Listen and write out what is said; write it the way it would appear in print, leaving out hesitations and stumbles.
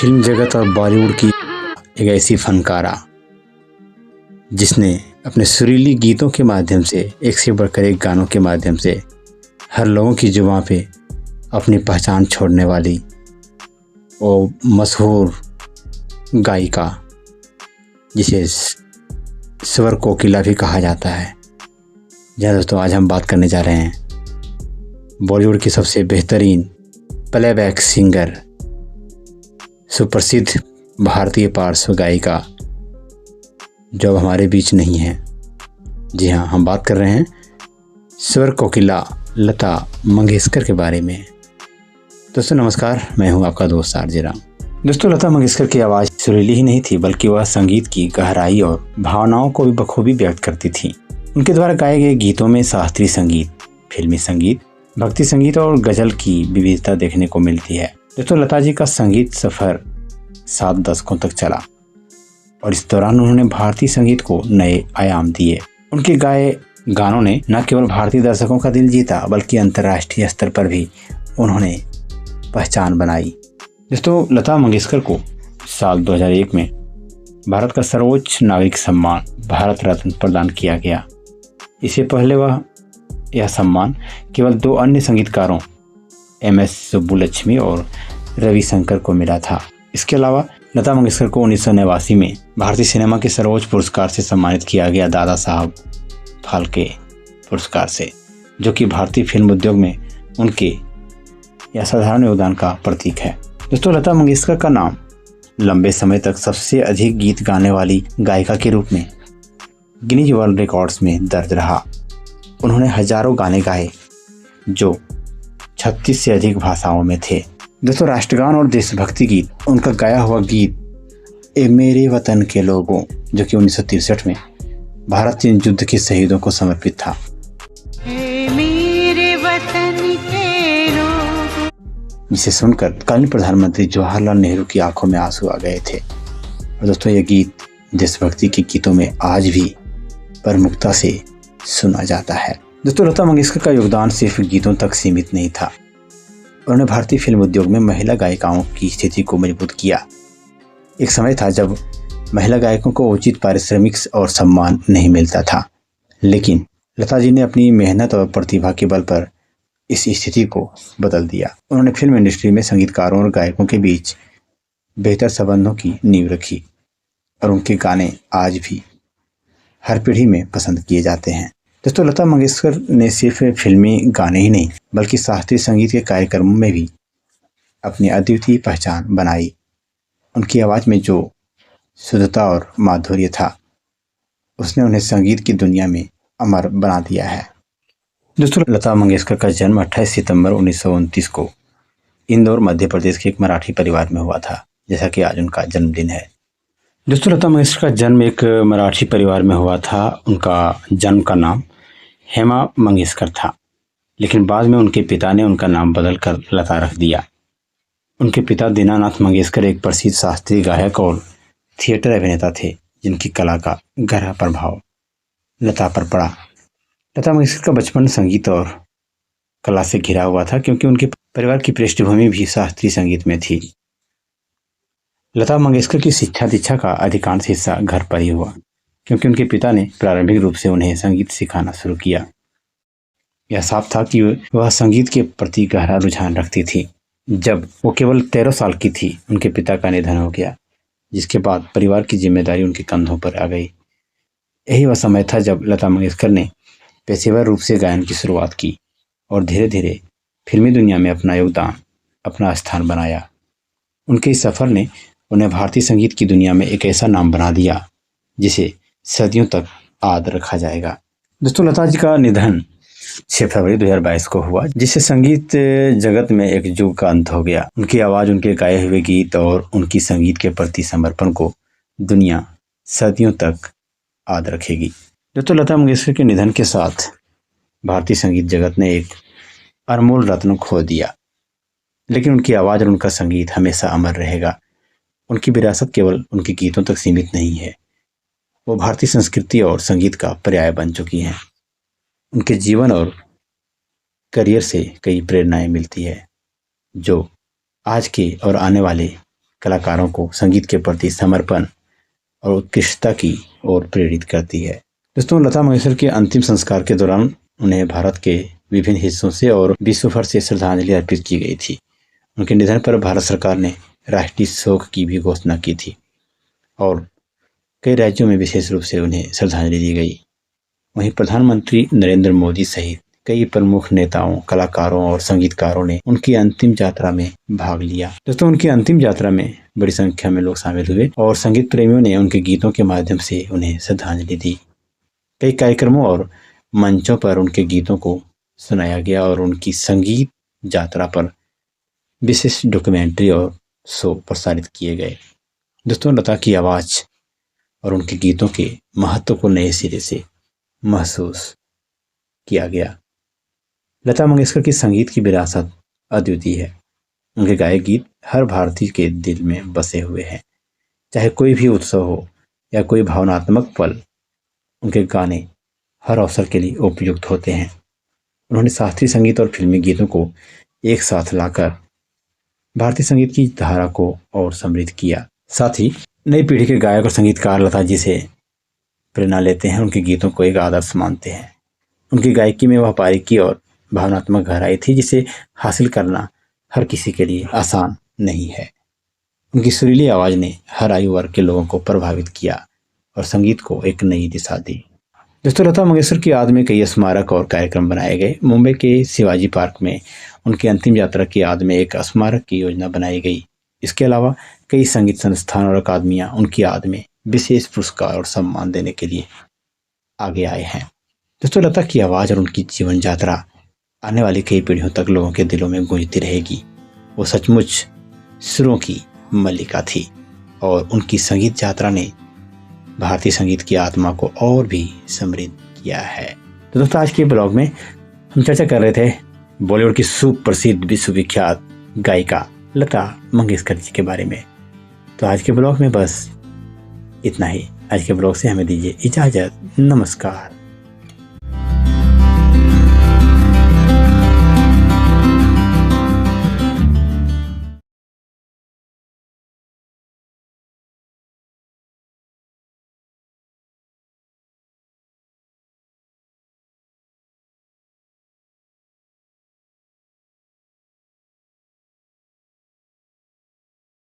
Film जगत और बॉलीवुड की एक ऐसी फनकारा जिसने अपने सुरीली गीतों के माध्यम से एक से बढ़कर एक गानों के माध्यम से हर लोगों की जुबां पे अपनी पहचान छोड़ने वाली वो मशहूर गायिका जिसे स्वर कोकिला भी कहा जाता है। जी दोस्तों, आज हम बात करने जा रहे हैं बॉलीवुड की सबसे बेहतरीन प्लेबैक सिंगर, सुप्रसिद्ध भारतीय पार्श्व गायिका जो अब हमारे बीच नहीं है। जी हाँ, हम बात कर रहे हैं स्वर कोकिला लता मंगेशकर के बारे में। दोस्तों नमस्कार, मैं हूं आपका दोस्त आरजे राम। दोस्तों, लता मंगेशकर की आवाज़ सुरीली ही नहीं थी बल्कि वह संगीत की गहराई और भावनाओं को भी बखूबी व्यक्त करती थी। उनके द्वारा गाए गए गीतों में शास्त्रीय संगीत, फिल्मी संगीत, भक्ति संगीत और गजल की विविधता देखने को मिलती है। दोस्तों, लता जी का संगीत सफर 7 दशकों तक चला और इस दौरान उन्होंने भारतीय संगीत को नए आयाम दिए। उनके गाए गानों ने न केवल भारतीय दर्शकों का दिल जीता बल्कि अंतर्राष्ट्रीय स्तर पर भी उन्होंने पहचान बनाई। दोस्तों, लता मंगेशकर को साल 2001 में भारत का सर्वोच्च नागरिक सम्मान भारत रत्न प्रदान किया गया। इससे पहले यह सम्मान केवल 2 अन्य संगीतकारों MS सुब्बुलक्ष्मी और रविशंकर को मिला था। इसके अलावा लता मंगेशकर को 1989 में भारतीय सिनेमा के सर्वोच्च पुरस्कार से सम्मानित किया गया, दादा साहब फाल्के पुरस्कार से, जो कि भारतीय फिल्म उद्योग में उनके असाधारण योगदान का प्रतीक है। दोस्तों, लता मंगेशकर का नाम लंबे समय तक सबसे अधिक गीत गाने वाली गायिका के रूप में गिनीज वर्ल्ड रिकॉर्ड्स में दर्ज रहा। उन्होंने हजारों गाने गाए जो 36 से अधिक भाषाओं में थे। दोस्तों, राष्ट्रगान और देशभक्ति गीत, उनका गाया हुआ गीत ए मेरे वतन के लोगों, जो कि 1963 में भारत चीन युद्ध के शहीदों को समर्पित था। जिसे सुनकर तत्कालीन प्रधानमंत्री जवाहरलाल नेहरू की आंखों में आंसू आ गए थे। और दोस्तों, ये गीत देशभक्ति के गीतों में आज भी प्रमुखता से सुना जाता है। दोस्तों, लता मंगेशकर का योगदान सिर्फ गीतों तक सीमित नहीं था। उन्होंने भारतीय फिल्म उद्योग में महिला गायिकाओं की स्थिति को मजबूत किया। एक समय था जब महिला गायकों को उचित पारिश्रमिक और सम्मान नहीं मिलता था, लेकिन लता जी ने अपनी मेहनत और प्रतिभा के बल पर इस स्थिति को बदल दिया। उन्होंने फिल्म इंडस्ट्री में संगीतकारों और गायकों के बीच बेहतर संबंधों की नींव रखी और उनके गाने आज भी हर पीढ़ी में पसंद किए जाते हैं। दोस्तों, लता मंगेशकर ने सिर्फ फिल्मी गाने ही नहीं बल्कि शास्त्रीय संगीत के कार्यक्रमों में भी अपनी अद्वितीय पहचान बनाई। उनकी आवाज़ में जो शुद्धता और माधुर्य था, उसने उन्हें संगीत की दुनिया में अमर बना दिया है। दोस्तों, लता मंगेशकर का जन्म 28 सितंबर 1929 को इंदौर मध्य प्रदेश के एक मराठी परिवार में हुआ था, जैसा कि आज उनका जन्मदिन है। दोस्तों, लता मंगेशकर का जन्म एक मराठी परिवार में हुआ था। उनका जन्म का नाम हेमा मंगेशकर था, लेकिन बाद में उनके पिता ने उनका नाम बदलकर लता रख दिया। उनके पिता दीनानाथ मंगेशकर एक प्रसिद्ध शास्त्रीय गायक और थिएटर अभिनेता थे, जिनकी कला का गहरा प्रभाव लता पर पड़ा। लता मंगेशकर का बचपन संगीत और कला से घिरा हुआ था, क्योंकि उनके परिवार की पृष्ठभूमि भी शास्त्रीय संगीत में थी। लता मंगेशकर की शिक्षा दीक्षा का अधिकांश हिस्सा घर पर ही हुआ, क्योंकि उनके पिता ने प्रारंभिक रूप से उन्हें संगीत सिखाना शुरू किया। यह साफ था कि वह संगीत के प्रति गहरा रुझान रखती थी। जब वो केवल 13 साल की थी, उनके पिता का निधन हो गया, जिसके बाद परिवार की जिम्मेदारी उनके कंधों पर आ गई। यही वह समय था जब लता मंगेशकर ने पेशेवर रूप से गायन की शुरुआत की और धीरे धीरे फिल्मी दुनिया में अपना योगदान, अपना स्थान बनाया। उनके इस सफर ने उन्हें भारतीय संगीत की दुनिया में एक ऐसा नाम बना दिया जिसे सदियों तक याद रखा जाएगा। दोस्तों, लता जी का निधन 6 फरवरी 2022 को हुआ, जिससे संगीत जगत में एक युग का अंत हो गया। उनकी आवाज़, उनके गाए हुए गीत और उनकी संगीत के प्रति समर्पण को दुनिया सदियों तक याद रखेगी। दोस्तों, लता मंगेशकर के निधन के साथ भारतीय संगीत जगत ने एक अनमोल रत्न खो दिया, लेकिन उनकी आवाज़ और उनका संगीत हमेशा अमर रहेगा। उनकी विरासत केवल उनके गीतों तक सीमित नहीं है, वो भारतीय संस्कृति और संगीत का पर्याय बन चुकी हैं। उनके जीवन और करियर से कई प्रेरणाएं मिलती है, जो आज के और आने वाले कलाकारों को संगीत के प्रति समर्पण और उत्कृष्टता की ओर प्रेरित करती है। दोस्तों, लता मंगेशकर के अंतिम संस्कार के दौरान उन्हें भारत के विभिन्न हिस्सों से और विश्व भर से श्रद्धांजलि अर्पित की गई थी। उनके निधन पर भारत सरकार ने राष्ट्रीय शोक की भी घोषणा की थी और कई राज्यों में विशेष रूप से उन्हें श्रद्धांजलि दी गई। वहीं प्रधानमंत्री नरेंद्र मोदी सहित कई प्रमुख नेताओं, कलाकारों और संगीतकारों ने उनकी अंतिम यात्रा में भाग लिया। दोस्तों, उनकी अंतिम यात्रा में बड़ी संख्या में लोग शामिल हुए और संगीत प्रेमियों ने उनके गीतों के माध्यम से उन्हें श्रद्धांजलि दी। कई कार्यक्रमों और मंचों पर उनके गीतों को सुनाया गया और उनकी संगीत यात्रा पर विशेष डॉक्यूमेंट्री और शो प्रसारित किए गए। दोस्तों, लता की आवाज़ और उनके गीतों के महत्व को नए सिरे से महसूस किया गया। लता मंगेशकर की संगीत की विरासत अद्वितीय है। उनके गाए गीत हर भारतीय के दिल में बसे हुए हैं। चाहे कोई भी उत्सव हो या कोई भावनात्मक पल, उनके गाने हर अवसर के लिए उपयुक्त होते हैं। उन्होंने शास्त्रीय संगीत और फिल्मी गीतों को एक साथ लाकर भारतीय संगीत की धारा को और समृद्ध किया। साथ ही नई पीढ़ी के गायक और संगीतकार लता जी से प्रेरणा लेते हैं, उनके गीतों को एक आदर्श मानते हैं। उनकी गायकी में वह बारीकी और भावनात्मक गहराई थी जिसे हासिल करना हर किसी के लिए आसान नहीं है। उनकी सुरीली आवाज़ ने हर आयु वर्ग के लोगों को प्रभावित किया और संगीत को एक नई दिशा दी। दोस्तों, लता मंगेशकर की याद में कई स्मारक और कार्यक्रम बनाए गए। मुंबई के शिवाजी पार्क में उनकी अंतिम यात्रा की याद में एक स्मारक की योजना बनाई गई। इसके अलावा कई संगीत संस्थान और अकादमियां उनकी याद में विशेष पुरस्कार और सम्मान देने के लिए आगे आए हैं। दोस्तों, लता की आवाज़ और उनकी जीवन यात्रा आने वाली कई पीढ़ियों तक लोगों के दिलों में गूंजती रहेगी। वो सचमुच सुरों की मल्लिका थी और उनकी संगीत यात्रा ने भारतीय संगीत की आत्मा को और भी समृद्ध किया है। तो दोस्तों, आज के ब्लॉग में हम चर्चा कर रहे थे बॉलीवुड की सुप्रसिद्ध विश्वविख्यात गायिका लता मंगेशकर जी के बारे में। तो आज के ब्लॉग में बस इतना ही। आज के ब्लॉग से हमें दीजिए इजाज़त। नमस्कार।